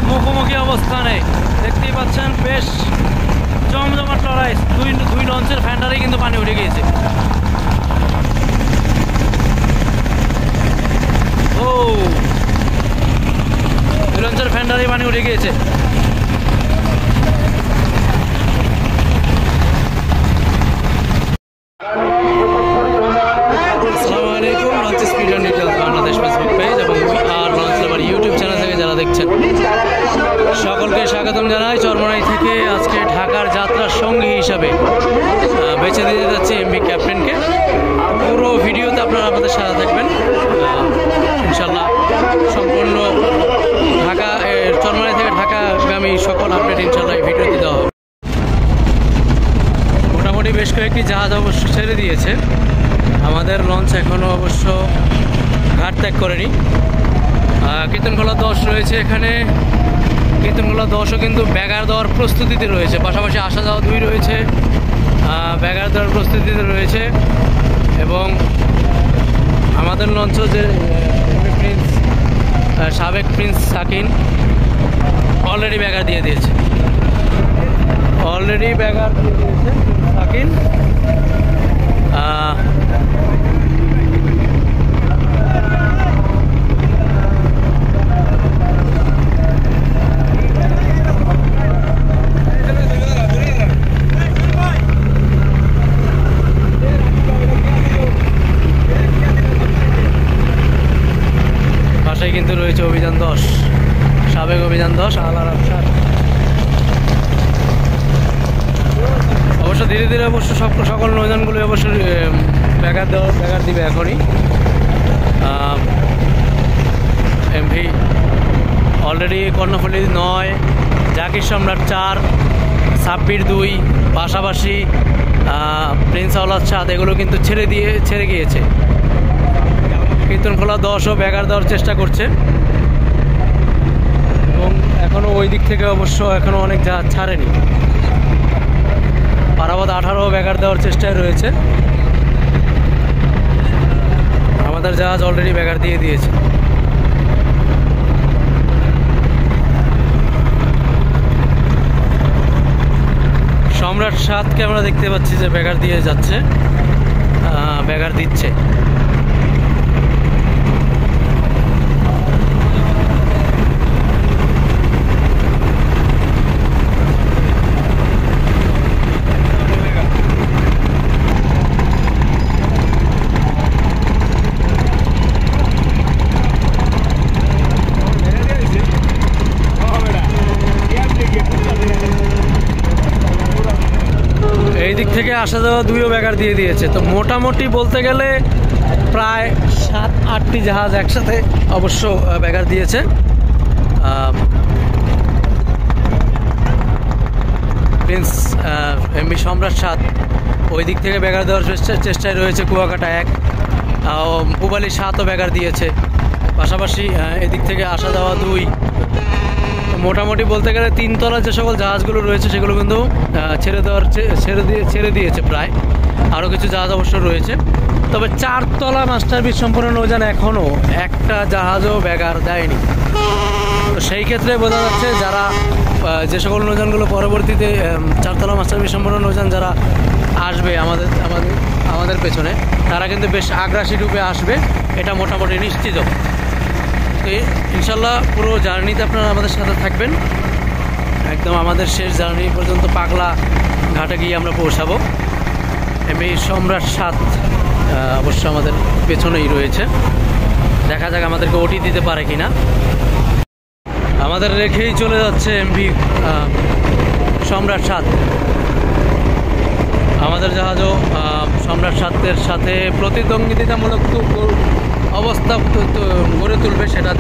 মুখোমুখি অবস্থানে দেখতেই পাচ্ছেন বেশ জমজমাট লড়াই। দুই লঞ্চের ফ্যান্ডারে কিন্তু পানি উঠে গিয়েছে। ও দুই লঞ্চের ফ্যান্ডারে পানি উঠে গিয়েছে। আসসালামু আলাইকুম, launch speed and details Bangladesh Facebook page এবং আর লঞ্চ লাভার ইউটিউব চ্যানেল থেকে যারা দেখছেন সকলকে স্বাগতম জানাই। চরমোনাই থেকে আজকে ঢাকার যাত্রার সঙ্গী হিসাবে বেছে দিতে যাচ্ছি এমভি ক্যাপ্টেনকে। পুরো ভিডিওতে আপনারা আমাদের সাথে থাকবেন ইনশাল্লাহ। সম্পূর্ণ ঢাকা চরমোনাই থেকে ঢাকাগামী সকল আপডেট ইনশাল্লাহ এই ভিডিওতে দেওয়া হবে। মোটামুটি বেশ কয়েকটি জাহাজ অবশ্য ছেড়ে দিয়েছে। আমাদের লঞ্চ এখনও অবশ্য ঘাট ত্যাগ করেনি। কীর্তনখোলা 10 রয়েছে এখানে। কীর্তনখোলা 10ও কিন্তু ব্যাগার দেওয়ার প্রস্তুতিতে রয়েছে, পাশাপাশি আসা যাওয়া 2 রয়েছে, ব্যাগার দেওয়ার প্রস্তুতিতে রয়েছে। এবং আমাদের লঞ্চ যে প্রিন্স সাবেক প্রিন্স সাকিন অলরেডি ব্যাগার দিয়ে দিয়েছে। সাকিন পাশেই কিন্তু রয়েছে অভিযান 10, সাবেক অভিযান 10 আলার আফসার। অবশ্য ধীরে ধীরে অবশ্য সকল নৌযানগুলো অবশ্য ব্যাগার দিবে এখনই। এমভি অলরেডি কর্ণফুলী 9, জাকির সম্রাট 4, সাব্বির 2, পাশাপাশি প্রিন্স আওলাদ 7 এগুলো কিন্তু ছেড়ে গিয়েছে। কীর্তনখোলা 10ও ব্যাগার দেওয়ার চেষ্টা করছে এবং এখনও ওই দিক থেকে অবশ্য এখনও অনেক জাহাজ ছাড়েনি। পারাবত 18ও ব্যাগার দেওয়ার চেষ্টায় রয়েছে। আমাদের জাহাজ অলরেডি ব্যাগার দিয়ে দিয়েছে। সম্রাট 7কে আমরা দেখতে পাচ্ছি যে ব্যাগার দিয়ে যাচ্ছে, ব্যাগার দিচ্ছে। এই দিক থেকে আসা যাওয়া 2ও ব্যাগার দিয়ে দিয়েছে। তো মোটামুটি বলতে গেলে প্রায় 7-8টি জাহাজ একসাথে অবশ্য ব্যাগার দিয়েছে। প্রিন্স এমভি সম্রাট 7 ওই দিক থেকে ব্যাগার দেওয়ার চেষ্টায় রয়েছে। কুয়াকাটা 1, পুবালি 7ও ব্যাগার দিয়েছে। পাশাপাশি এদিক থেকে আসা যাওয়া 2। মোটামুটি বলতে গেলে 3 তলার যে সকল জাহাজগুলো রয়েছে সেগুলো কিন্তু ছেড়ে দিয়েছে প্রায়। আরও কিছু জাহাজ অবশ্য রয়েছে, তবে 4 তলা মাস্টারপিস সম্পূর্ণ নৌযান এখনও একটা জাহাজও ব্যাগার দেয়নি। তো সেই ক্ষেত্রে বোঝা যাচ্ছে যারা যে সকল নৌযানগুলো পরবর্তীতে 4 তলা মাস্টারপিস সম্পূর্ণ নৌযান যারা আসবে আমাদের পেছনে, তারা কিন্তু বেশ আগ্রাসী রূপে আসবে, এটা মোটামুটি নিশ্চিত। তো ইনশাল্লাহ পুরো জার্নিতে আপনারা আমাদের সাথে থাকবেন একদম আমাদের শেষ জার্নি পর্যন্ত। পাগলা ঘাটে গিয়ে আমরা পৌঁছাবো। এমভি সম্রাট 7 অবশ্য আমাদের পেছনেই রয়েছে। দেখা যাক আমাদেরকে ওটি দিতে পারে কিনা। আমাদের রেখেই চলে যাচ্ছে এমভি সম্রাট 7। আমাদের জাহাজও সম্রাট 7-এর সাথে প্রতিদ্বন্দ্বিতামূলক অবস্থা গড়ে তুলবে, সেটা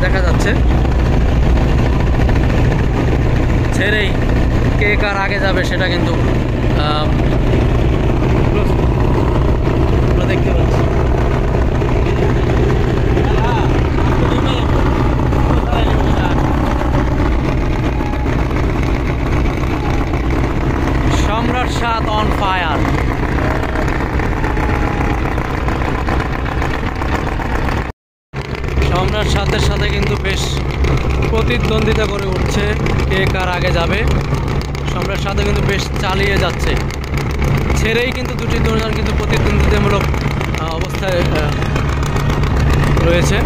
দেখা যাচ্ছে। ছেড়েই কে কার আগে যাবে সেটা কিন্তু আমরা দেখতে পাচ্ছি। সম্রাট 7 অন ফায়ার। সম্রাট 7-এর সাথে কিন্তু বেশ প্রতিদ্বন্দ্বিতা করে উঠছে কে কার আগে যাবে। সম্রাট সাথে কিন্তু বেশ চালিয়ে যাচ্ছে, ছেড়েই কিন্তু দুটি দলজন কিন্তু প্রতিদ্বন্দ্বিতামূলক অবস্থায় রয়েছে।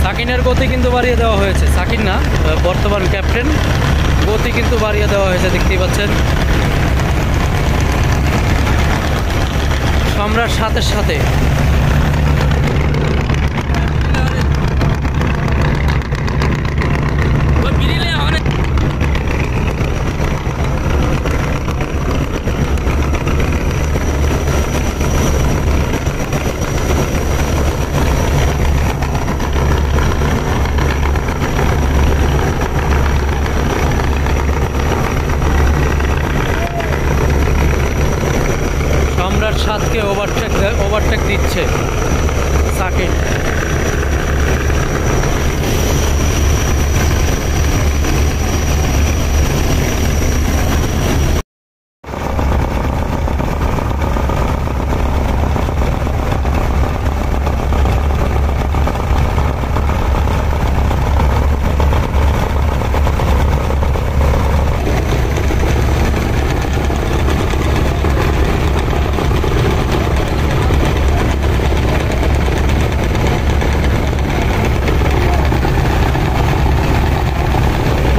সাকিনের গতি কিন্তু বাড়িয়ে দেওয়া হয়েছে, সাকিন না বর্তমান ক্যাপ্টেন, গতি কিন্তু বাড়িয়ে দেওয়া হয়েছে, দেখতেই পাচ্ছেন। সম্রাট সাথে সাথে সাতকে ওভারটেক দিচ্ছে সাকিন।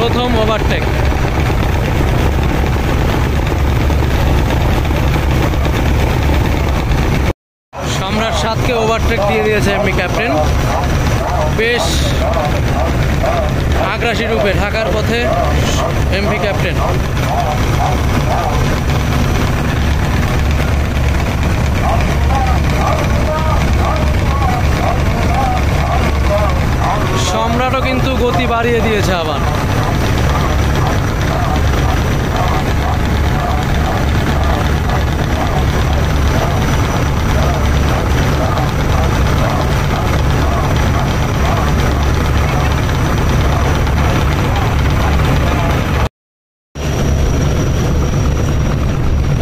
প্রথম ওভারটেক, সম্রাট সাতকে ওভারটেক দিয়ে দিয়েছে এমভি ক্যাপ্টেন। বেশ আগ্রাসী রূপে ঢাকার পথে এমভি ক্যাপ্টেন। সম্রাটও কিন্তু গতি বাড়িয়ে দিয়েছে আবার।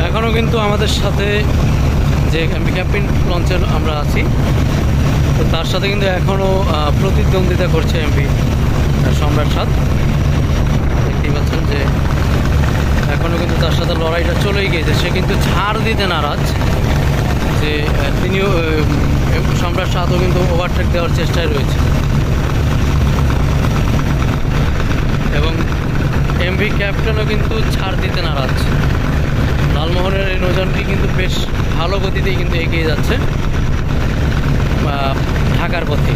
এখনও কিন্তু আমাদের সাথে যে এমভি ক্যাপ্টেন লঞ্চে আমরা আছি, তো তার সাথে কিন্তু এখনও প্রতিদ্বন্দ্বিতা করছে এমভি সম্রাট সাত। দেখতেই পাচ্ছেন যে এখনও কিন্তু তার সাথে লড়াইটা চলেই গিয়েছে। সে কিন্তু ছাড় দিতে নারাজ, যে তিনিও সম্রাট সাতও কিন্তু ওভারটেক দেওয়ার চেষ্টায় রয়েছে। এবং এমভি ক্যাপ্টেনও কিন্তু ছাড় দিতে নারাজ। লালমোহনের এই নৌযানটি কিন্তু বেশ ভালো গতিতেই কিন্তু এগিয়ে যাচ্ছে ঢাকার পথে।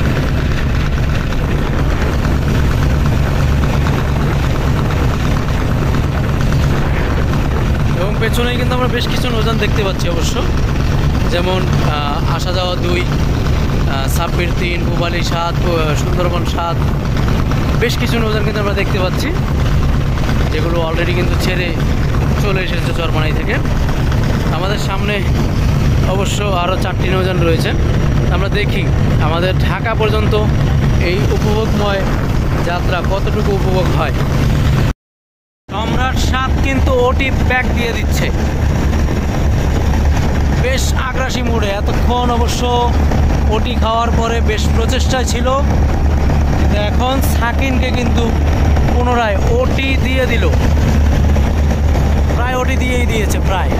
এবং পেছনেই কিন্তু আমরা বেশ কিছু নৌযান দেখতে পাচ্ছি অবশ্য, যেমন আসা যাওয়া 2, সাব্বির 3, পূবালী 7, সুন্দরবন 7, বেশ কিছু নৌযান কিন্তু আমরা দেখতে পাচ্ছি, যেগুলো অলরেডি কিন্তু ছেড়ে চলে এসেছে চরমানাই থেকে। আমাদের সামনে অবশ্য আরও 4টি নৌযান রয়েছে। আমরা দেখি আমাদের ঢাকা পর্যন্ত এই উপভোগময় যাত্রা কতটুকু উপভোগ হয়। সম্রাট সাত কিন্তু ওটি ব্যাক দিয়ে দিচ্ছে বেশ আগ্রাসী মোড়ে। এতক্ষণ অবশ্য ওটি খাওয়ার পরে বেশ প্রচেষ্টায় ছিল, কিন্তু এখন সাকিনকে কিন্তু পুনরায় ওটি দিয়ে দিল। প্রায় ওটি দিয়েই দিয়েছে, প্রায়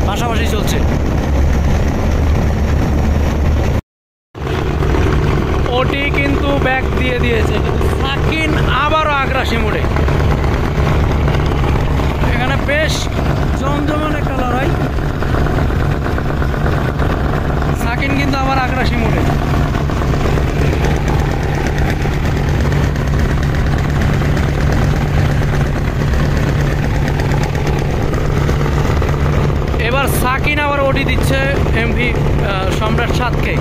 পাশাপাশি চলছে। ওটি কিন্তু ব্যাক দিয়ে দিয়েছে, সাকিন আবারও আগ্রাসী মোড়ে। এখানে বেশ জমজমান একটা লড়াই। সাকিন কিন্তু আবার আগ্রাসী মোড়ে। সাতকে।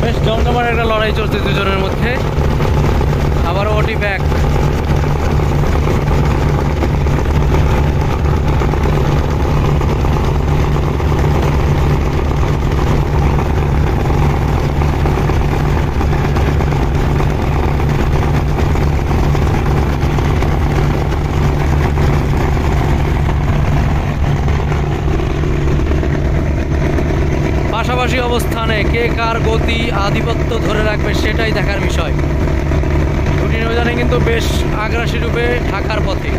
বেশ জমজমাট একটা লড়াই চলছে দুজনের মধ্যে। আবার ওটি ব্যাক। পাশাপাশি অবস্থানে কে কার গতি আধিপত্য ধরে রাখবে সেটাই দেখার বিষয়। দুটি নৌযানে কিন্তু বেশ আগ্রাসী রূপে ঢাকার পথে।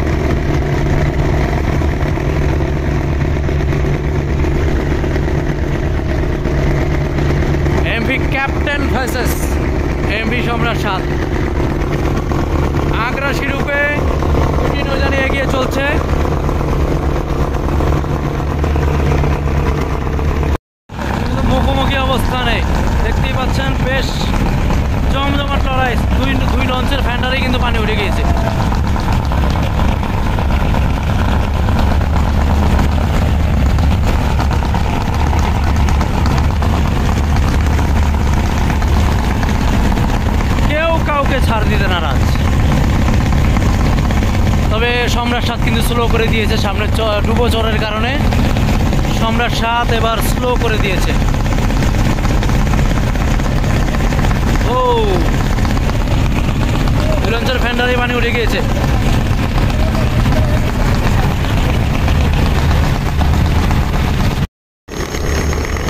এমভি ক্যাপ্টেন ভার্সেস এমভি সম্রাট 7। আগ্রাসী রূপে দুটি নৌযানে এগিয়ে চলছে। মুখোমুখি অবস্থানে দেখতেই পাচ্ছেন বেশ জমজমাট লড়াই। দুই লঞ্চের ফ্যান্ডারে কিন্তু পানি উঠে গিয়েছে। কেউ কাউকে ছাড় দিতে নারাজ। তবে সম্রাট 7 কিন্তু স্লো করে দিয়েছে সামনে ডুবো চরের কারণে। সম্রাট 7 এবার স্লো করে দিয়েছে। ও লঞ্চের ফ্যান্ডারে পানি উঠে গিয়েছে।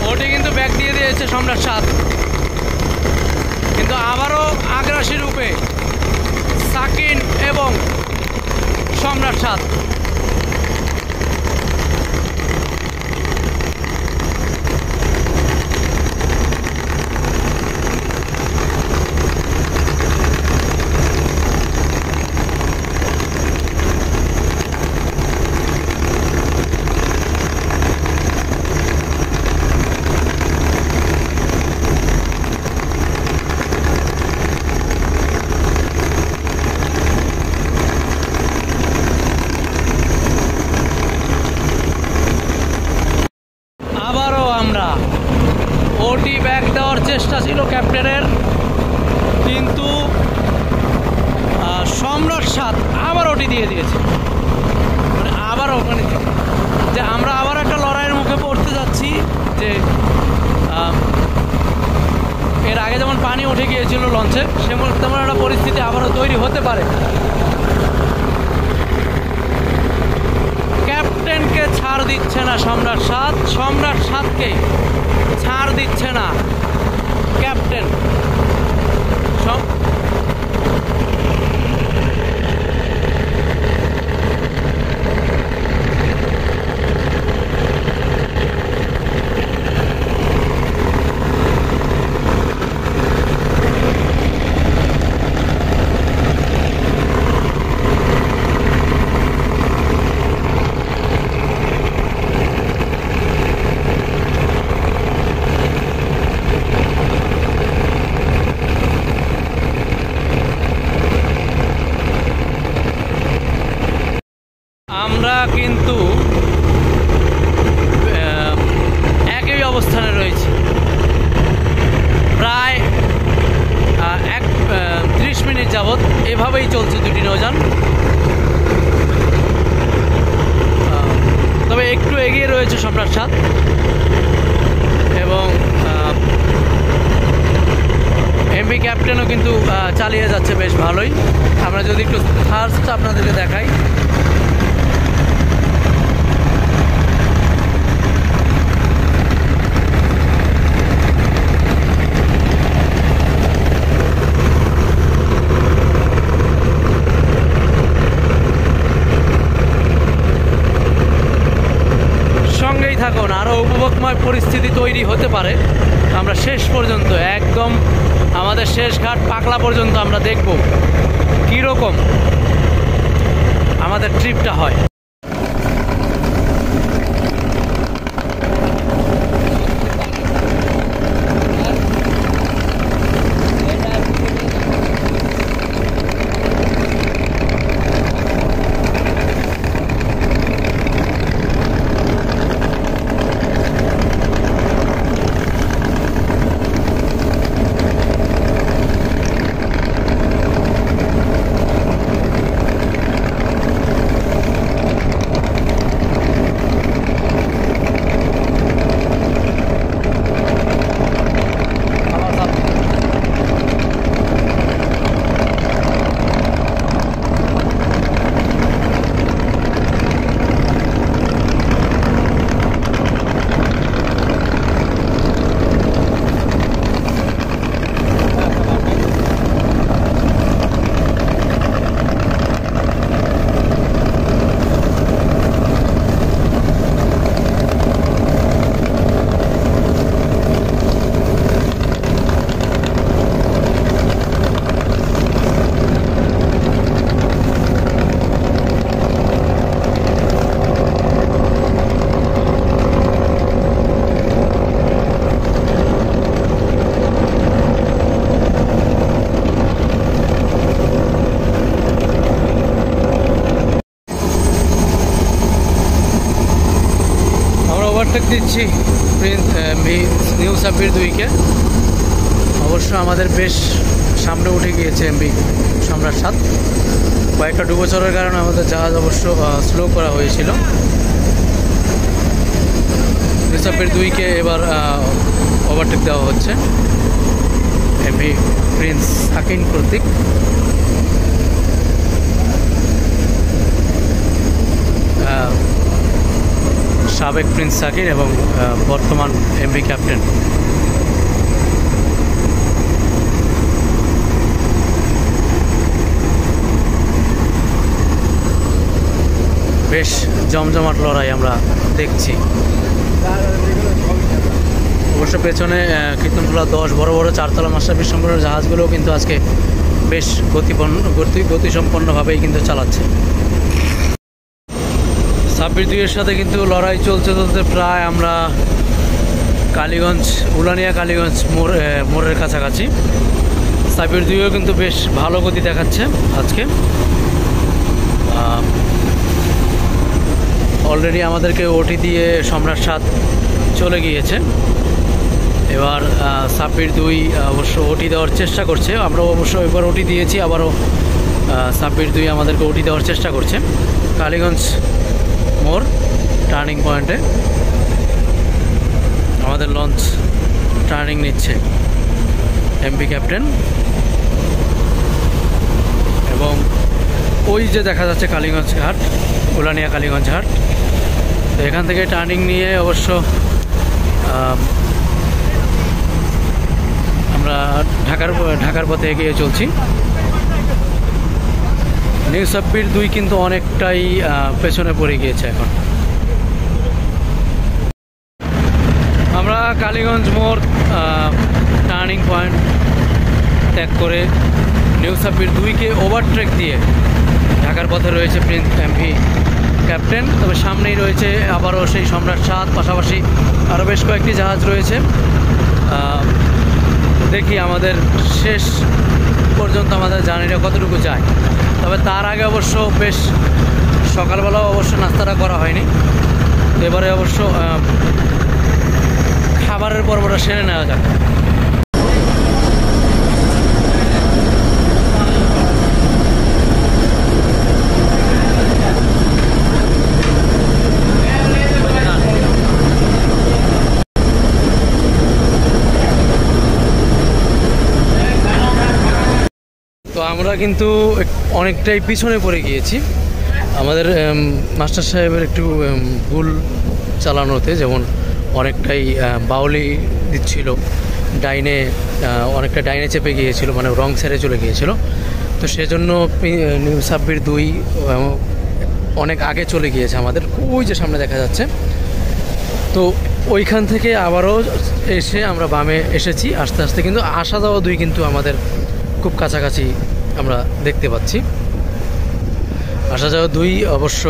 ওটি কিন্তু ব্যাক দিয়ে দিয়েছে সম্রাট 7, কিন্তু আবারও আগ্রাসী রূপে সাকিন এবং সম্রাট 7। ওটি ব্যাক দেওয়ার চেষ্টা ছিল ক্যাপ্টেনের, কিন্তু সম্রাট 7 আবার ওটি দিয়ে দিয়েছে। মানে আবার ওখানে যে আমরা আবার একটা লড়াইয়ের মুখে পড়তে যাচ্ছি। যে এর আগে যেমন পানি উঠে গিয়েছিল লঞ্চে, তেমন একটা পরিস্থিতি আবারও তৈরি হতে পারে। ক্যাপ্টেনকে ছাড় দিচ্ছে না সম্রাট 7, সম্রাট 7কে ছাড় দিচ্ছে না ক্যাপ্টেন। আমরা কিন্তু একই অবস্থানে রয়েছি। প্রায় 30 মিনিট যাবৎ এভাবেই চলছে দুটি নৌযান। তবে একটু এগিয়ে রয়েছে সম্রাট 7 এবং এমভি ক্যাপ্টেনও কিন্তু চালিয়ে যাচ্ছে বেশ ভালোই। আমরা যদি একটু ফার্স্ট আপনাদেরকে দেখাই, থাকুন, আরও উপভোগময় পরিস্থিতি তৈরি হতে পারে। আমরা শেষ পর্যন্ত একদম আমাদের শেষ ঘাট পাকলা পর্যন্ত আমরা দেখব কীরকম আমাদের ট্রিপটা হয়। দিচ্ছি নিউ সাব্বির 2-কে। অবশ্য আমাদের বেশ সামনে উঠে গিয়েছে এমভি সম্রাট 7। কয়েকটা ডুবোচরের কারণে আমাদের জাহাজ অবশ্য স্লো করা হয়েছিল। নিউ সাব্বির 2-কে এবার ওভারটেক দেওয়া হচ্ছে এমভি প্রিন্স সাকিন কর্তৃক। সাবেক প্রিন্স সাকিন এবং বর্তমান এমভি ক্যাপ্টেন। বেশ জমজমাট লড়াই আমরা দেখছি। অবশ্য পেছনে কীর্তনখোলা 10 বড় বড় 4তলা মাস্টার সম্পন্ন জাহাজগুলোও কিন্তু আজকে বেশ গতিসম্পন্নভাবেই কিন্তু চালাচ্ছে। সাব্বির 2-এর সাথে কিন্তু লড়াই চলতে প্রায় আমরা কালীগঞ্জ উলানিয়া কালীগঞ্জ মোড়ের কাছাকাছি। সাব্বির 2-ও কিন্তু বেশ ভালো গতি দেখাচ্ছে আজকে। অলরেডি আমাদেরকে ওটি দিয়ে সম্রাট 7 চলে গিয়েছে। এবার সাব্বির 2 অবশ্য ওটি দেওয়ার চেষ্টা করছে। আমরা অবশ্য এবার ওটি দিয়েছি, আবারও সাব্বির 2 আমাদেরকে ওটি দেওয়ার চেষ্টা করছে। কালীগঞ্জ মোড় টার্নিং পয়েন্টে আমাদের লঞ্চ টার্নিং নিচ্ছে এমভি ক্যাপ্টেন। এবং ওই যে দেখা যাচ্ছে কালীগঞ্জ ঘাট, উলানিয়া কালীগঞ্জ ঘাট। তো এখান থেকে টার্নিং নিয়ে অবশ্য আমরা ঢাকার পথে এগিয়ে চলছি। নিউ সাব্বির 2 কিন্তু অনেকটাই পেছনে পড়ে গিয়েছে এখন। আমরা কালীগঞ্জ মোড় টার্নিং পয়েন্ট ত্যাগ করে নিউ সাব্বির 2-কে ওভারটেক দিয়ে ঢাকার পথে রয়েছে প্রিন্স এমভি ক্যাপ্টেন। তবে সামনেই রয়েছে আবারও সেই সম্রাট 7, পাশাপাশি আরও বেশ কয়েকটি জাহাজ রয়েছে। দেখি আমাদের শেষ পর্যন্ত আমাদের জার্নিটা কতটুকু যায়। তবে তার আগে অবশ্য বেশ সকালবেলাও অবশ্য নাস্তাটা করা হয়নি। এবারে অবশ্য খাবারের পর্বটা সেরে নেওয়া যাক। তো আমরা কিন্তু অনেকটাই পিছনে পড়ে গিয়েছি। আমাদের মাস্টার সাহেবের একটু ভুল চালানোতে, যেমন অনেকটাই বাউলি দিচ্ছিল, অনেকটা ডাইনে চেপে গিয়েছিল, মানে রং সাইডে চলে গিয়েছিল। তো সেজন্য নিউ সাব্বির 2 অনেক আগে চলে গিয়েছে আমাদের, ওই যে সামনে দেখা যাচ্ছে। তো ওইখান থেকে আবারও এসে আমরা বামে এসেছি আস্তে আস্তে, কিন্তু আসা যাওয়া 2 কিন্তু আমাদের খুব কাছাকাছি আমরা দেখতে পাচ্ছি। আসা যাওয়া 2 অবশ্য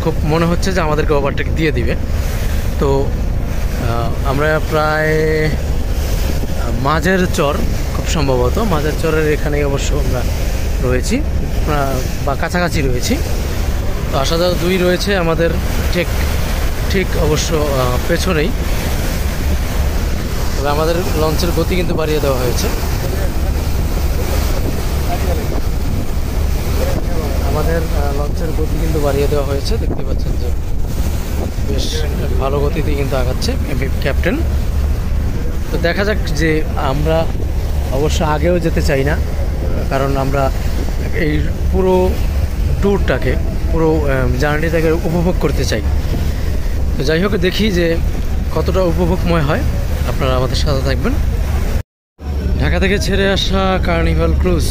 খুব মনে হচ্ছে যে আমাদেরকে ওভারটেক দিয়ে দিবে। তো আমরা প্রায় মাঝের চর, খুব সম্ভবত মাঝের চরের এখানেই অবশ্য আমরা রয়েছি বা কাছাকাছি রয়েছি। তো আসা যাওয়া 2 রয়েছে আমাদের ঠিক অবশ্য পেছনেই। তবে আমাদের লঞ্চের গতি কিন্তু বাড়িয়ে দেওয়া হয়েছে। আমাদের লঞ্চের গতি কিন্তু বাড়িয়ে দেওয়া হয়েছে, দেখতে পাচ্ছেন যে বেশ ভালো গতিতে কিন্তু আগাচ্ছে এমভি ক্যাপ্টেন। তো দেখা যাক যে আমরা অবশ্য আগেও যেতে চাই না, কারণ আমরা এই পুরো ট্যুরটাকে, পুরো জার্নিটাকে উপভোগ করতে চাই। তো যাই হোক, দেখি যে কতটা উপভোগময় হয়। আপনারা আমাদের সাথে থাকবেন। ঢাকা থেকে ছেড়ে আসা কার্নিভাল ক্রুজ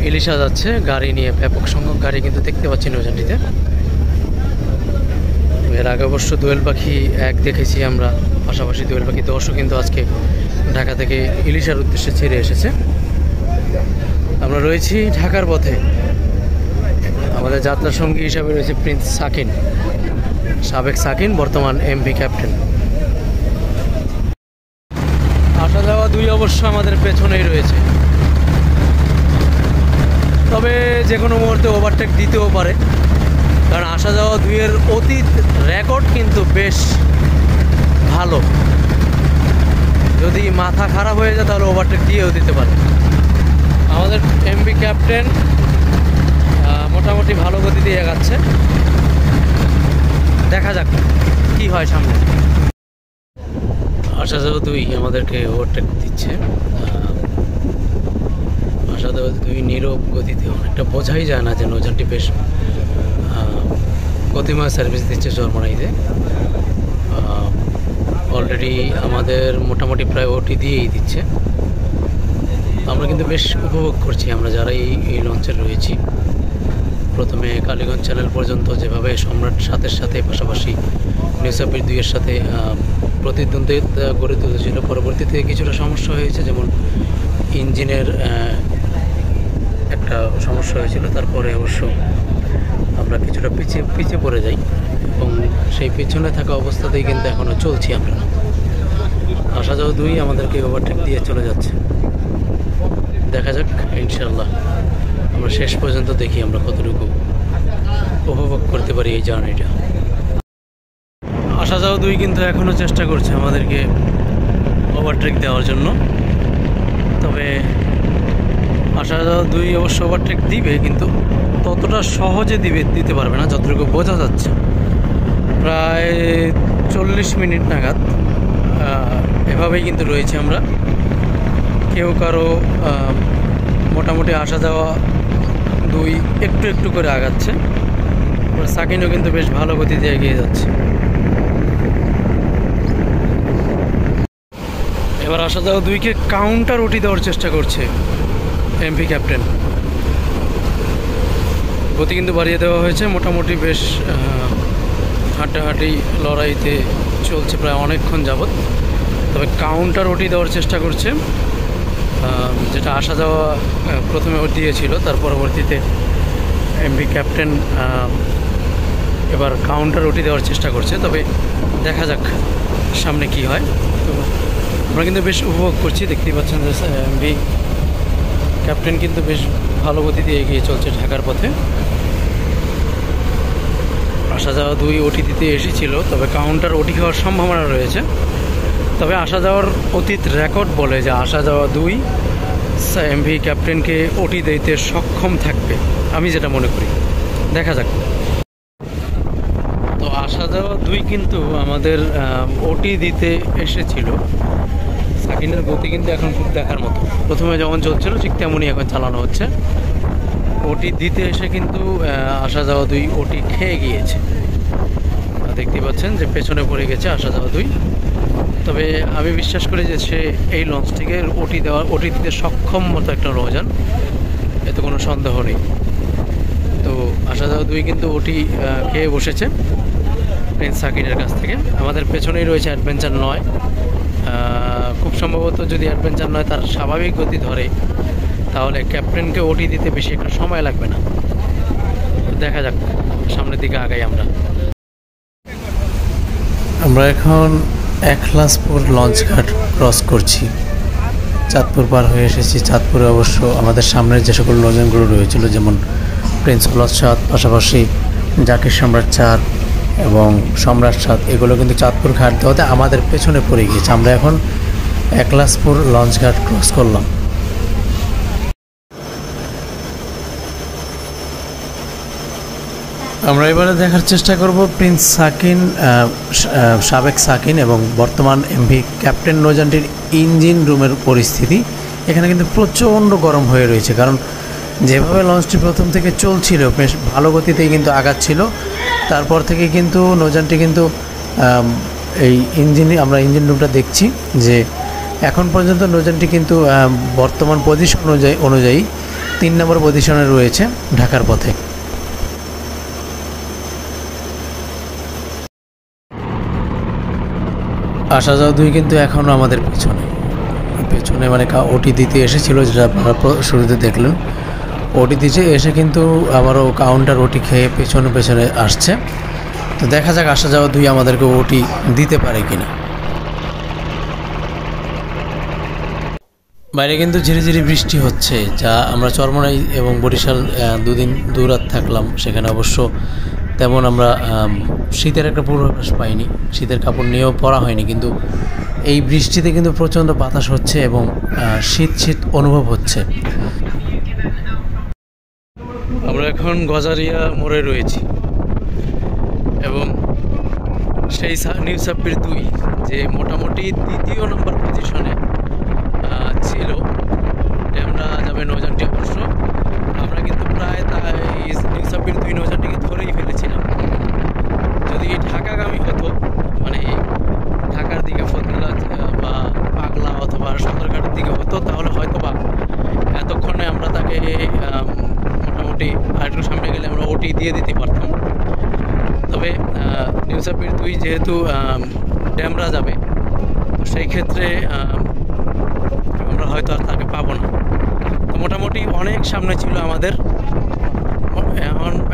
ইলিশা যাচ্ছে গাড়ি নিয়ে, ব্যাপক সংখ্যক গাড়ি কিন্তু দেখতে পাচ্ছি নৌযানটিতে। এর আগে অবশ্য দোয়েল পাখি 1 দেখেছি আমরা, পাশাপাশি দোয়েল পাখি 10ও কিন্তু আজকে ঢাকা থেকে ইলিশার উদ্দেশ্যে ছেড়ে এসেছে। আমরা রয়েছি ঢাকার পথে। আমাদের যাত্রা সঙ্গী হিসাবে রয়েছে প্রিন্স সাকিন, সাবেক সাকিন, বর্তমান এমভি ক্যাপ্টেন। আসা যাওয়া 2 অবশ্য আমাদের পেছনেই রয়েছে, তবে যে কোনো মুহূর্তে ওভারটেক দিতেও পারে। কারণ আসা যাওয়া দুইয়ের অতীত রেকর্ড কিন্তু বেশ ভালো। যদি মাথা খারাপ হয়ে যায় তাহলে ওভারটেক দিয়েও দিতে পারে। আমাদের এমভি ক্যাপ্টেন মোটামুটি ভালো গতি দিয়ে এগাচ্ছে, দেখা যাক কি হয় সামনে। আসা যাওয়া দুই আমাদেরকে ওভারটেক দিচ্ছে। আসা যাওয়া দুই নীরব গতিতে, অনেকটা বোঝাই যায় না যে নৌযানটি বেশ গতিময় সার্ভিস দিচ্ছে চরমোনাইতে। অলরেডি আমাদের মোটামুটি প্রায় ওটি দিয়েই দিচ্ছে। আমরা কিন্তু বেশ উপভোগ করছি আমরা যারা এই লঞ্চে রয়েছি। প্রথমে কালীগঞ্জ চ্যানেল পর্যন্ত যেভাবে সম্রাট 7-এর সাথে পাশাপাশি নিউসাপির 2-এর সাথে প্রতিদ্বন্দ্বিতা গড়ে তুলেছিল, পরবর্তীতে কিছুটা সমস্যা হয়েছে, যেমন ইঞ্জিনের একটা সমস্যা হয়েছিল। তারপরে অবশ্য আমরা কিছুটা পিছিয়ে পড়ে যাই এবং সেই পিছনে থাকা অবস্থাতেই কিন্তু এখনও চলছি আমরা। আসা যাওয়া দুই আমাদেরকে ওভারটেক দিয়ে চলে যাচ্ছে। দেখা যাক, ইনশাল্লাহ আমরা শেষ পর্যন্ত দেখি আমরা কতটুকু উপভোগ করতে পারি এই জার্নিটা। আসা যাওয়া দুই কিন্তু এখনও চেষ্টা করছে আমাদেরকে ওভারটেক দেওয়ার জন্য, তবে আসা যাওয়া দুই অবশ্য ওভারটেক দিবে, কিন্তু ততটা সহজে দিতে পারবে না যতটুকু বোঝা যাচ্ছে। প্রায় 40 মিনিট নাগাদ এভাবেই কিন্তু রয়েছে আমরা। কেউ কারো মোটামুটি আসা যাওয়া দুই একটু একটু করে আগাচ্ছে। সাকিনও কিন্তু বেশ ভালো গতিতে এগিয়ে যাচ্ছে। এবার আসা যাওয়া দুইকে কাউন্টার ওটি দেওয়ার চেষ্টা করছে এমভি ক্যাপ্টেন। গতি কিন্তু বাড়িয়ে দেওয়া হয়েছে, মোটামুটি বেশ হাঁটাহাঁটি লড়াইতে চলছে প্রায় অনেকক্ষণ যাবৎ। তবে কাউন্টার ওটি দেওয়ার চেষ্টা করছে, যেটা আসা যাওয়া প্রথমে দিয়েছিল, তার পরবর্তীতে এমভি ক্যাপ্টেন এবার কাউন্টার ওটি দেওয়ার চেষ্টা করছে। তবে দেখা যাক সামনে কি হয়। তো আমরা কিন্তু বেশ উপভোগ করছি, দেখতেই পাচ্ছেন যে এমভি ক্যাপ্টেন কিন্তু বেশ ভালো গতিতে এগিয়ে চলছে ঢাকার পথে। আসা যাওয়া দুই ওটি দিতে এসেছিল, তবে কাউন্টার ওটি হওয়ার সম্ভাবনা রয়েছে। তবে আসা যাওয়ার অতীত রেকর্ড বলে যে আসা যাওয়া দুই এমভি ক্যাপ্টেনকে ওটি দিতে সক্ষম থাকবে, আমি যেটা মনে করি। দেখা যাক। তো আসা যাওয়া দুই কিন্তু আমাদের ওটি দিতে এসেছিল। সাকিনের গতি কিন্তু এখন খুব দেখার মতো, প্রথমে যেমন চলছিল ঠিক তেমনই এখন চালানো হচ্ছে। ওটি দিতে এসে কিন্তু আসা যাওয়া দুই ওটি খেয়ে গিয়েছে, দেখতে পাচ্ছেন যে পেছনে পড়ে গেছে আসা যাওয়া দুই। তবে আমি বিশ্বাস করি যে সে এই লঞ্চটিকে ওটি দিতে সক্ষম মতো একটা নৌযান, এতে কোনো সন্দেহ নেই। তো আসা যাওয়া দুই কিন্তু ওটি খেয়ে বসেছে প্রিন্স সাকিনের কাছ থেকে। আমাদের পেছনেই রয়েছে অ্যাডভেঞ্চার 9। খুব সম্ভবত যদি অ্যাডভেঞ্চার 9 তার স্বাভাবিক গতি ধরে তাহলে ক্যাপ্টেনকে ওটি দিতে বেশি একটা সময় লাগবে না। দেখা যাক, সামনের দিকে আগাই আমরা এখন একলাসপুর লঞ্চঘাট ক্রস করছি। চাঁদপুর পার হয়ে এসেছি। চাঁদপুরে অবশ্য আমাদের সামনের যে সকল লঞ্চগুলো রয়েছিল, যেমন প্রিন্স প্লাস 7, পাশাপাশি জাকির সম্রাট 4 এবং সম্রাট 7, এগুলো কিন্তু চাঁদপুর ঘাট দেওয়াতে আমাদের পেছনে পড়ে গিয়েছে। আমরা এখন একলাসপুর লঞ্চঘাট ক্রস করলাম। আমরা এবারে দেখার চেষ্টা করব প্রিন্স সাকিন, সাবেক সাকিন এবং বর্তমান এমভি ক্যাপ্টেন নৌযানটির ইঞ্জিন রুমের পরিস্থিতি। এখানে কিন্তু প্রচণ্ড গরম হয়ে রয়েছে, কারণ যেভাবে লঞ্চটি প্রথম থেকে চলছিল বেশ ভালো গতিতেই কিন্তু আগাচ্ছিল। তারপর থেকে কিন্তু নৌযানটি কিন্তু এই আমরা ইঞ্জিন রুমটা দেখছি যে এখন পর্যন্ত নৌযানটি কিন্তু বর্তমান পজিশন অনুযায়ী 3 নম্বর পজিশনে রয়েছে ঢাকার পথে। আসা যাওয়া দুই কিন্তু এখনও আমাদের পেছনে মানে ওটি দিতে এসেছিল, যেটা আপনারা শুরুতে দেখলেন। ওটি দিতে এসে কিন্তু আবারও কাউন্টার ওটি খেয়ে পেছনে আসছে। তো দেখা যাক আসা যাওয়া দুই আমাদেরকে ওটি দিতে পারে কিনা। বাইরে কিন্তু ঝিরি ঝিরি বৃষ্টি হচ্ছে, যা আমরা চরমোনাই এবং বরিশাল 2 দিন 2 রাত থাকলাম, সেখানে অবশ্য তেমন আমরা শীতের একটা পূর্বাভাস পাইনি, শীতের কাপড় নিয়েও পরা হয়নি, কিন্তু এই বৃষ্টিতে কিন্তু প্রচণ্ড বাতাস হচ্ছে এবং শীত শীত অনুভব হচ্ছে। আমরা এখন গজারিয়া মোড়ে রয়েছি এবং সেই নিউ সাব্বির 2 যে মোটামুটি দ্বিতীয় নম্বর পজিশনে ছিল ড্যামরা যাবে নৌযানটি। অবশ্য আমরা কিন্তু প্রায় তাই নিউ সাব্বির 2 নৌযানটিকে ধরেই ফেলেছিলাম। যদি ঢাকাগামী হতো, মানে ঢাকার দিকে ফতুল্লা বা পাগলা অথবা সদরঘাটের দিকে হতো, তাহলে হয়তো বা এতক্ষণে আমরা তাকে মোটামুটি আরেকটু সামনে গেলে আমরা ওটি দিয়ে দিতে পারতাম। তবে নিউ সাব্বির 2 যেহেতু ড্যামরা যাবে, তো সেই ক্ষেত্রে আমরা হয়তো আর তাকে পাবো না। তো মোটামুটি অনেক সামনে ছিল আমাদের,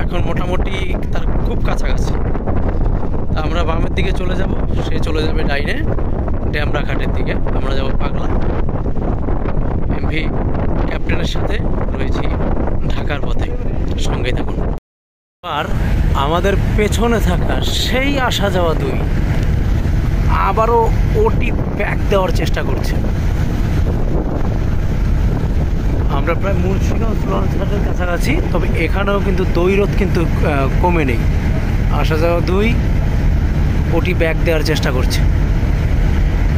এখন মোটামুটি তার খুব কাছাকাছি। তা আমরা বামের দিকে চলে যাব, সে চলে যাবে ডাইনে ড্যামরা ঘাটের দিকে, আমরা যাব পাগলা। এমভি ক্যাপ্টেনের সাথে রয়েছি ঢাকার পথে, সঙ্গেই থাকুন। আর আমাদের পেছনে থাকা সেই আসা যাওয়া 2 আবারও ওটি ব্যাক দেওয়ার চেষ্টা করছে। আমরা প্রায় মুন্সিগঞ্জ লঞ্চ ঘাটের কাছাকাছি, তবে এখানেও কিন্তু দৈরথ কিন্তু কমে নেই। আসা যাওয়া 2 ওটি ব্যাক দেওয়ার চেষ্টা করছে।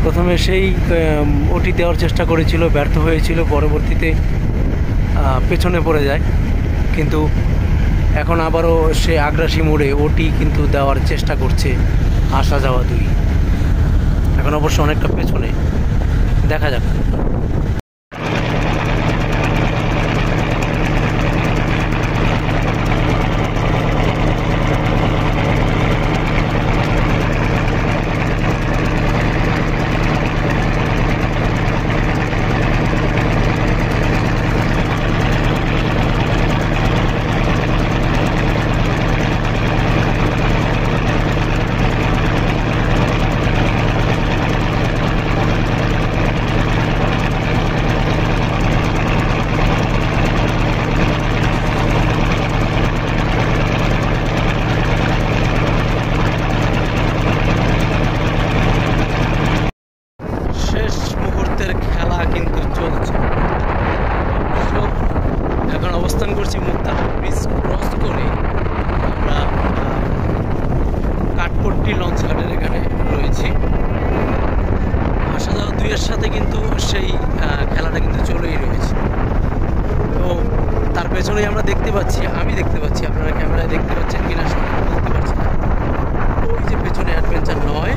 প্রথমে সেই ওটি দেওয়ার চেষ্টা করেছিল, ব্যর্থ হয়েছিল, পরবর্তীতে পেছনে পড়ে যায়, কিন্তু এখন আবারও সে আগ্রাসী মোড়ে ওটি কিন্তু দেওয়ার চেষ্টা করছে আসা যাওয়া 2। এখন অবশ্য অনেকটা পেছনে, দেখা যাক। সাথে কিন্তু সেই খেলাটা কিন্তু চলেই রয়েছে। তো তার পেছনেই আমরা দেখতে পাচ্ছি, আমি দেখতে পাচ্ছি, আপনারা ক্যামেরায় দেখতে পাচ্ছেন কিনা বলতে পারছি না, ওই যে পেছনে অ্যাডভেঞ্চার 9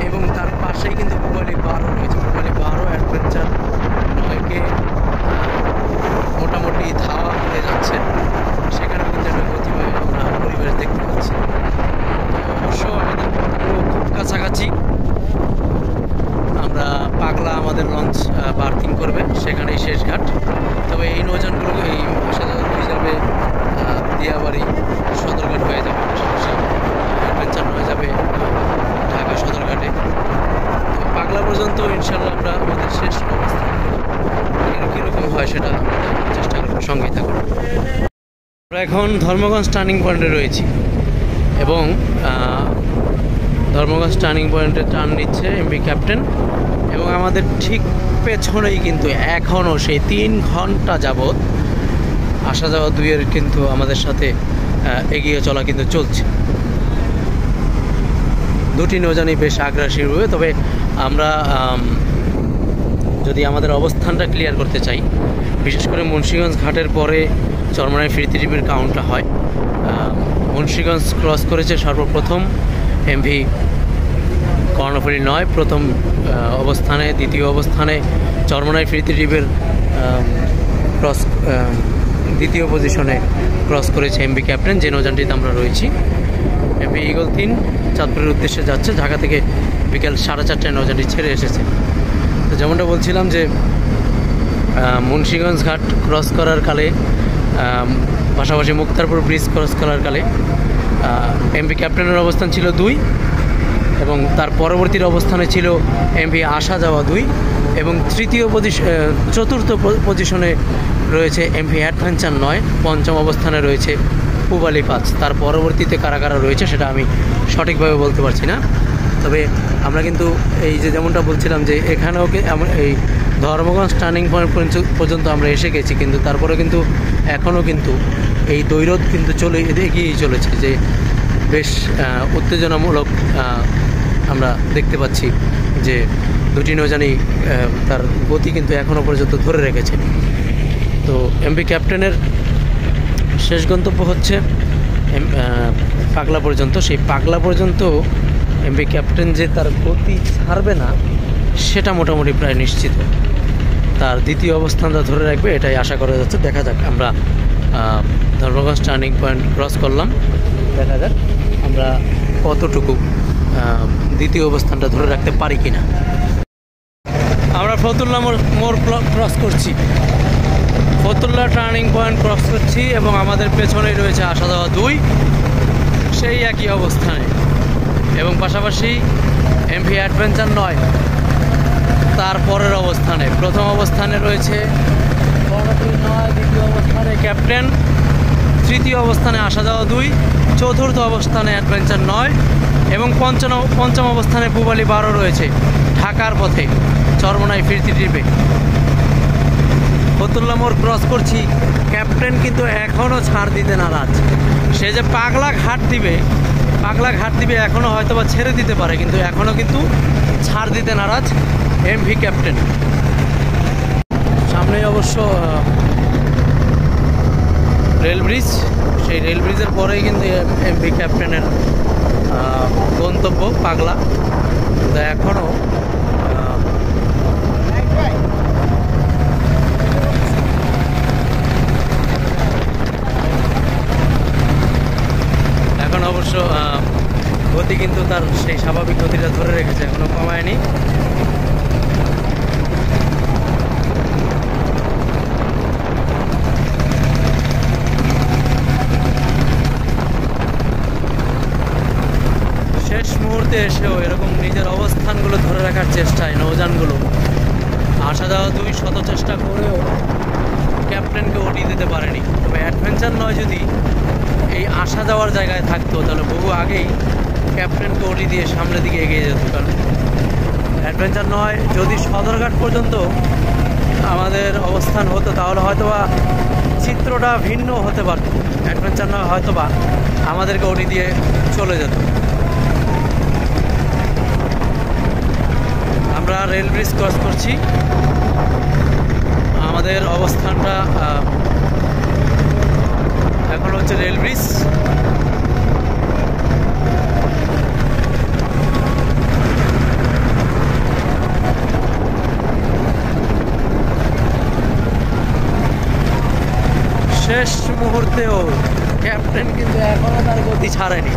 এবং তার পাশেই কিন্তু পূবালী 12 রয়েছে। পূবালী 12 অ্যাডভেঞ্চার 9কে মোটামুটি ধাওয়া করে যাচ্ছে, সেখানেও কিন্তু একটা গতিময় আমরা পরিবেশ দেখতে পাচ্ছি। অবশ্য আমাদের খুব কাছাকাছি, আমরা পাগলা আমাদের লঞ্চ বার্থিং করবে, সেখানেই শেষ ঘাট। তবে এই নৌযানগুলো এই আসা যাওয়া 2 যাবে দিয়াবাড়ি সদরঘাট হয়ে যাবে, পাশাপাশি অ্যাডভেঞ্চার 9 যাবে ঢাকা সদরঘাটে। তো পাগলা পর্যন্ত ইনশাল্লাহ আমরা আমাদের শেষ অবস্থা কীরকম হয় সেটা চেষ্টা করব, সঙ্গেই থাকুন। আমরা এখন ধর্মগঞ্জ টার্নিং পয়েন্টে রয়েছি এবং ধর্মগঞ্জ টার্নিং পয়েন্টে টার্ন নিচ্ছে এমভি ক্যাপ্টেন এবং আমাদের ঠিক পেছনেই কিন্তু এখনও সেই 3 ঘন্টা যাবৎ আসা যাওয়া 2 কিন্তু আমাদের সাথে এগিয়ে চলা কিন্তু চলছে। 2টি নৌযানই বেশ আগ্রাসী রয়েছে। তবে আমরা যদি আমাদের অবস্থানটা ক্লিয়ার করতে চাই, বিশেষ করে মুন্সিগঞ্জ ঘাটের পরে চরমনাই ফিরতি ট্রিপের কাউন্টটা হয়। মুন্সিগঞ্জ ক্রস করেছে সর্বপ্রথম এমভি কর্ণফুলী 9 প্রথম অবস্থানে, দ্বিতীয় অবস্থানে চরমনাই ফিরতি ট্রিপের দ্বিতীয় পজিশনে ক্রস করেছে এমভি ক্যাপ্টেন, যে নৌযানটিতে আমরা রয়েছি। এমভি ইগল 3 চাঁদপুরের উদ্দেশ্যে যাচ্ছে, ঢাকা থেকে বিকেল 4:30টায় নৌযানটি ছেড়ে এসেছে। তো যেমনটা বলছিলাম যে মুন্সিগঞ্জ ঘাট ক্রস করার কালে, পাশাপাশি মুক্তারপুর ব্রিজ ক্রস করার কালে এমভি ক্যাপ্টেনের অবস্থান ছিল 2 এবং তার পরবর্তীর অবস্থানে ছিল এমভি আসা যাওয়া 2 এবং চতুর্থ পজিশনে রয়েছে এমভি অ্যাডভেঞ্চার 9, পঞ্চম অবস্থানে রয়েছে পূবালী 5। তার পরবর্তীতে কারা কারা রয়েছে সেটা আমি সঠিকভাবে বলতে পারছি না। তবে আমরা কিন্তু এই যে যেমনটা বলছিলাম যে এখানেও এই ধর্মগঞ্জ টার্নিং পয়েন্ট পর্যন্ত আমরা এসে গেছি, কিন্তু তারপরে কিন্তু এখনও কিন্তু এই দ্বৈরথ কিন্তু এগিয়েই চলেছে, যে বেশ উত্তেজনামূলক আমরা দেখতে পাচ্ছি যে দুটি নৌযানই তার গতি কিন্তু এখনও পর্যন্ত ধরে রেখেছে। তো এমভি ক্যাপ্টেনের শেষ গন্তব্য হচ্ছে পাগলা পর্যন্ত। সেই পাগলা পর্যন্ত এমভি ক্যাপ্টেন যে তার গতি ছাড়বে না সেটা মোটামুটি প্রায় নিশ্চিত। তার দ্বিতীয় অবস্থানটা ধরে রাখবে এটাই আশা করা যাচ্ছে। দেখা যাক, আমরা ধর্মগঞ্জ টার্নিং পয়েন্ট ক্রস করলাম, দেখা যাক আমরা কতটুকু দ্বিতীয় অবস্থানটা ধরে রাখতে পারি কিনা। আমরা ফতুল্লা মোড় ক্রস করছি, ফতুল্লা টার্নিং পয়েন্ট ক্রস করছি এবং আমাদের পেছনেই রয়েছে আসা যাওয়া 2 সেই একই অবস্থানে, এবং পাশাপাশি এমভি অ্যাডভেঞ্চার 9 তার পরের অবস্থানে। প্রথম অবস্থানে রয়েছে 9, দ্বিতীয় অবস্থানে ক্যাপ্টেন, তৃতীয় অবস্থানে আসা যাওয়া 2, চতুর্থ অবস্থানে অ্যাডভেঞ্চার 9 এবং পঞ্চম অবস্থানে পূবালী 12 রয়েছে ঢাকার পথে চরমোনাই ফিরতি ট্রিপে। ফতুল্লা মোড় ক্রস করছি, ক্যাপ্টেন কিন্তু এখনও ছাড় দিতে নারাজ। সে যে পাগলা ঘাট দিবে এখনও হয়তো বা ছেড়ে দিতে পারে, কিন্তু এখনও কিন্তু ছাড় দিতে নারাজ এমভি ক্যাপ্টেন। সামনেই অবশ্য রেল ব্রিজ, সেই রেল ব্রিজের পরেই কিন্তু এমভি ক্যাপ্টেনের গন্তব্য পাগলা। কিন্তু এখনও অবশ্য গতি কিন্তু তার সেই স্বাভাবিক গতিটা ধরে রেখেছে, এখনো কমায়নি। শেষ মুহূর্তে এসেও এরকম নিজের অবস্থানগুলো ধরে রাখার চেষ্টায় নৌযানগুলো আসা যাওয়া 2 শত চেষ্টা করেও ক্যাপ্টেনকে ওটি দিতে পারেনি। তবে অ্যাডভেঞ্চার 9 যদি এই আসা যাওয়ার জায়গায় থাকতো তাহলে বহু আগেই ক্যাপ্টেনকে ওটি দিয়ে সামনের দিকে এগিয়ে যেত। কারণ অ্যাডভেঞ্চার 9 যদি সদরঘাট পর্যন্ত আমাদের অবস্থান হতো তাহলে হয়তোবা চিত্রটা ভিন্ন হতে পারত। অ্যাডভেঞ্চার 9 হয়তোবা আমাদেরকে ওটি দিয়ে চলে যেত। আমরা রেল ব্রিজ ক্রস করছি, আমাদের অবস্থানটা এখন হচ্ছে রেল ব্রিজ। শেষ মুহূর্তেও ক্যাপ্টেন কিন্তু এখনো তার গতি ছাড়েনি।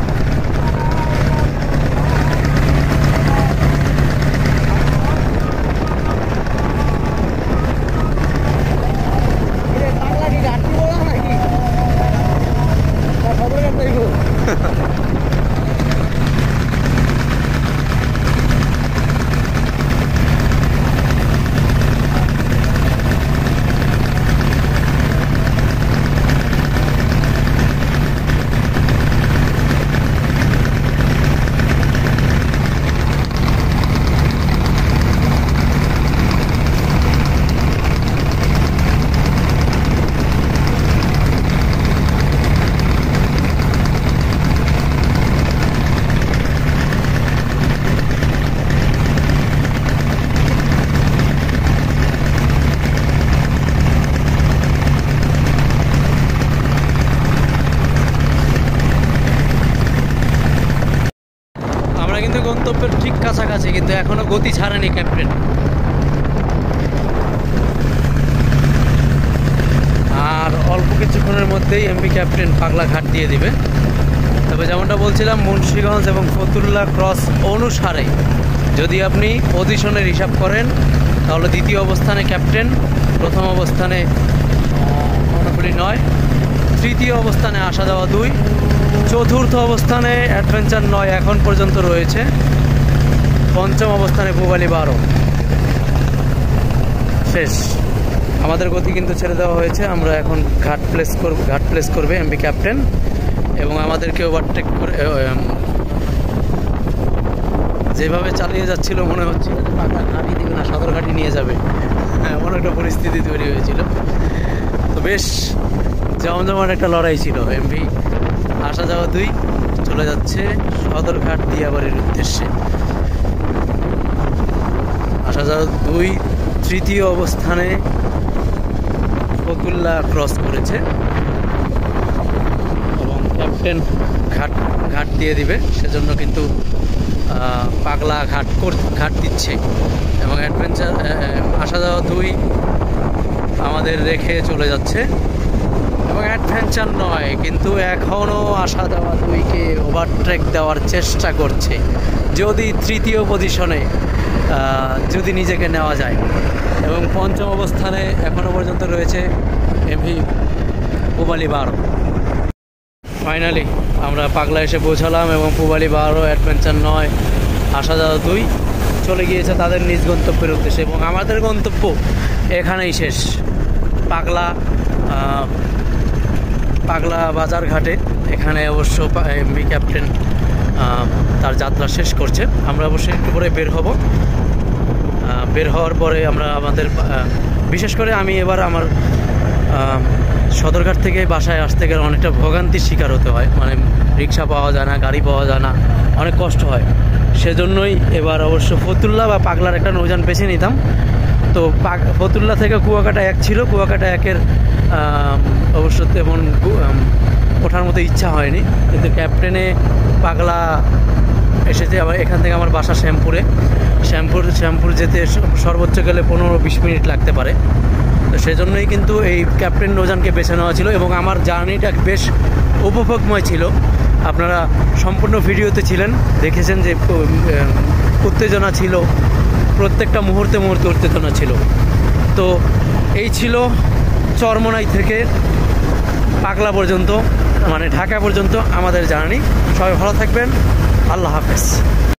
গন্তব্যের ঠিক কাছাকাছি, কিন্তু এখনো গতি ছাড়েনি ক্যাপ্টেন। আর অল্প কিছুক্ষণের মধ্যেই এমভি ক্যাপ্টেন পাগলা ঘাট দিয়ে দিবে। তবে যেমনটা বলছিলাম, মুন্সিগঞ্জ এবং ফতুল্লা ক্রস অনুসারে যদি আপনি পজিশনের হিসাব করেন তাহলে দ্বিতীয় অবস্থানে ক্যাপ্টেন, প্রথম অবস্থানে মনোপলি 9, তৃতীয় অবস্থানে আসা যাওয়া 2, চতুর্থ অবস্থানে অ্যাডভেঞ্চার 9 এখন পর্যন্ত রয়েছে, পঞ্চম অবস্থানে পূবালী 12। শেষ, আমাদের গতি কিন্তু ছেড়ে দেওয়া হয়েছে। আমরা এখন ঘাট প্লেস করবে এমভি ক্যাপ্টেন। এবং আমাদেরকে ওভারটেক করে যেভাবে চালিয়ে যাচ্ছিল মনে হচ্ছিল যে পাগলা ঘাঁটি দিবে না, সদরঘাটি নিয়ে যাবে, এমন একটা পরিস্থিতি তৈরি হয়েছিল। তো বেশ জমজমাট একটা লড়াই ছিল। এমভি আসা যাওয়া 2 চলে যাচ্ছে সদরঘাট দিয়াবাড়ির উদ্দেশ্যে। আসা যাওয়া 2 তৃতীয় অবস্থানে ফতুল্লা ক্রস করেছে এবং ক্যাপ্টেন ঘাট দিয়ে দিবে, সেজন্য কিন্তু পাগলা ঘাট দিচ্ছে এবং অ্যাডভেঞ্চার আসা যাওয়া 2 আমাদের রেখে চলে যাচ্ছে এবং অ্যাডভেঞ্চার নয় কিন্তু এখনও আসা যাওয়া 2কে ওভারটেক দেওয়ার চেষ্টা করছে, যদি তৃতীয় পজিশনে যদি নিজেকে নেওয়া যায়। এবং পঞ্চম অবস্থানে এখনও পর্যন্ত রয়েছে এমভি পুবালি 12। ফাইনালি আমরা পাগলা এসে পৌঁছালাম এবং পুবালি 12 অ্যাডভেঞ্চার 9 আসা যাওয়া 2 চলে গিয়েছে তাদের নিজ গন্তব্যের উদ্দেশ্যে এবং আমাদের গন্তব্য এখানেই শেষ, পাগলা বাজার ঘাটে। এখানে অবশ্য এমভি ক্যাপ্টেন তার যাত্রা শেষ করছে। আমরা অবশ্যই একটু পরে বের হব। বের হওয়ার পরে আমরা আমাদের বিশেষ করে আমি এবার আমার সদরঘাট থেকে বাসায় আসতে গেলে অনেকটা ভোগান্তির শিকার হতে হয়, মানে রিক্সা পাওয়া যায় না, গাড়ি পাওয়া যায় না, অনেক কষ্ট হয়। সেজন্যই এবার অবশ্য ফতুল্লা বা পাগলার একটা নৌযান বেছে নিতাম। তো ফতুল্লা থেকে কুয়াকাটা 1 ছিল, কুয়াকাটা 1-এর অবশ্য তেমন ওঠার মতো ইচ্ছা হয়নি, কিন্তু ক্যাপ্টেনে পাগলা এসেছে। আবার এখান থেকে আমার বাসা শ্যামপুর যেতে সর্বোচ্চ গেলে 15-20 মিনিট লাগতে পারে। তো সেজন্যই কিন্তু এই ক্যাপ্টেন নৌযানকে বেছে নেওয়া ছিল এবং আমার জার্নিটা বেশ উপভোগময় ছিল। আপনারা সম্পূর্ণ ভিডিওতে ছিলেন, দেখেছেন যে উত্তেজনা ছিল, প্রত্যেকটা মুহূর্তে উত্তেজনা ছিল। তো এই ছিল চরমোনাই থেকে পাগলা পর্যন্ত, মানে ঢাকা পর্যন্ত আমাদের জার্নি। সবাই ভালো থাকবেন, আল্লাহ হাফেজ।